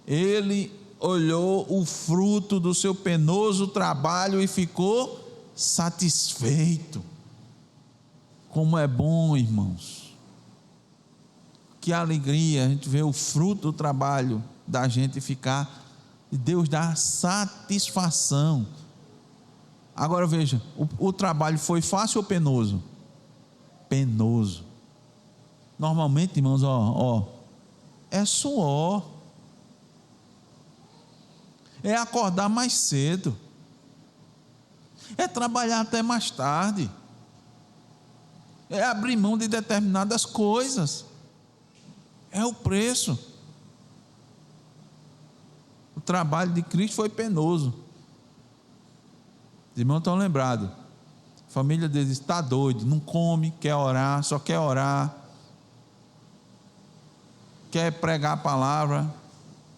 Ele olhou o fruto do seu penoso trabalho e ficou satisfeito. Como é bom, irmãos. Que alegria a gente ver o fruto do trabalho da gente ficar, e Deus dá satisfação. Agora veja, o trabalho foi fácil ou penoso? Penoso. Normalmente, irmãos, é suor, é acordar mais cedo, é trabalhar até mais tarde, é abrir mão de determinadas coisas, é o preço. trabalho de Cristo foi penoso. Os irmãos estão lembrados. A família deles está doido, não come, quer orar, só quer orar, quer pregar a palavra.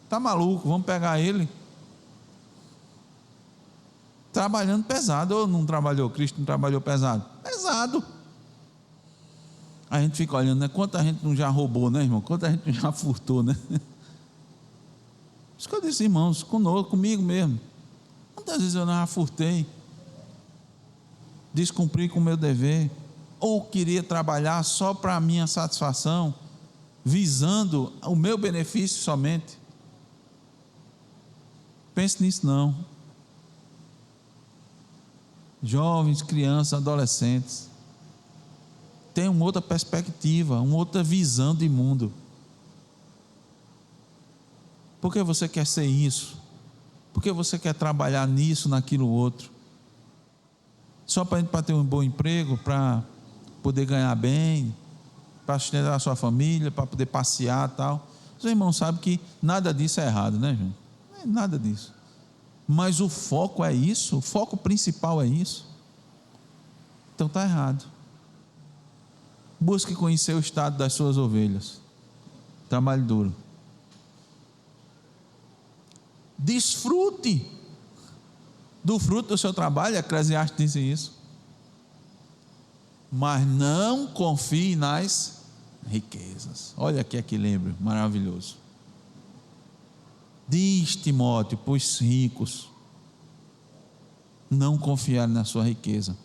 Está maluco, vamos pegar ele. Trabalhando pesado. Ou não trabalhou? Cristo não trabalhou pesado? Pesado. A gente fica olhando, né? Quanta gente não já roubou, né, irmão? Quanta gente não já furtou, né? Isso que eu disse, irmãos, comigo mesmo. Quantas vezes eu não já furtei, descumpri com o meu dever, ou queria trabalhar só para a minha satisfação, visando o meu benefício somente? Pense nisso não. Jovens, crianças, adolescentes, tenham uma outra perspectiva, uma outra visão de mundo. Por que você quer ser isso? Por que você quer trabalhar nisso, naquilo outro? Só para ter um bom emprego, para poder ganhar bem, para sustentar a sua família, para poder passear e tal. Os irmãos sabem que nada disso é errado, né, gente? Não é nada disso. Mas o foco é isso, o foco principal é isso. Então está errado. Busque conhecer o estado das suas ovelhas. Trabalho duro. Desfrute do fruto do seu trabalho, Eclesiastes diz isso. Mas não confie nas riquezas. Olha aqui que lembro, maravilhoso. Diz Timóteo para os ricos não confiarem na sua riqueza.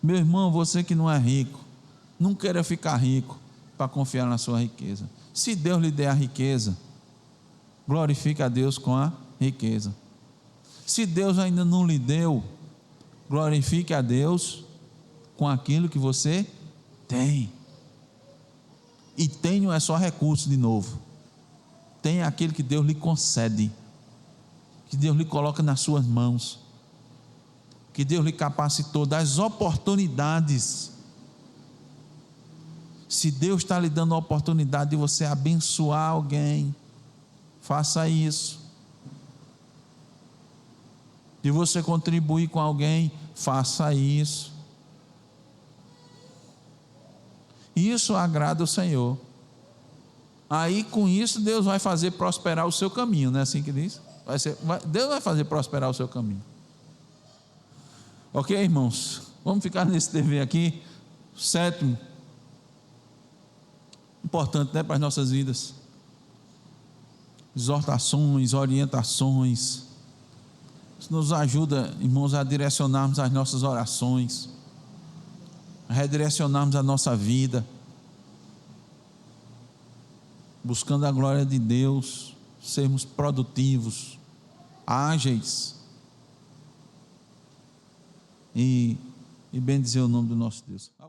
Meu irmão, você que não é rico, não queira ficar rico para confiar na sua riqueza. Se Deus lhe der a riqueza, glorifique a Deus com a riqueza. Se Deus ainda não lhe deu, glorifique a Deus com aquilo que você tem. E tenho é só recurso de novo. Tem aquele que Deus lhe concede, que Deus lhe coloca nas suas mãos, que Deus lhe capacitou, das oportunidades. Se Deus está lhe dando a oportunidade de você abençoar alguém, faça isso. De você contribuir com alguém, faça isso. Isso agrada o Senhor. Aí com isso Deus vai fazer prosperar o seu caminho, não é assim que diz? Deus vai fazer prosperar o seu caminho. Ok, irmãos? Vamos ficar nesse dever aqui. Sétimo, importante, né, para as nossas vidas. Exortações, orientações. Isso nos ajuda, irmãos, a direcionarmos as nossas orações, a redirecionarmos a nossa vida, buscando a glória de Deus, sermos produtivos, ágeis e bendizer o nome do nosso Deus.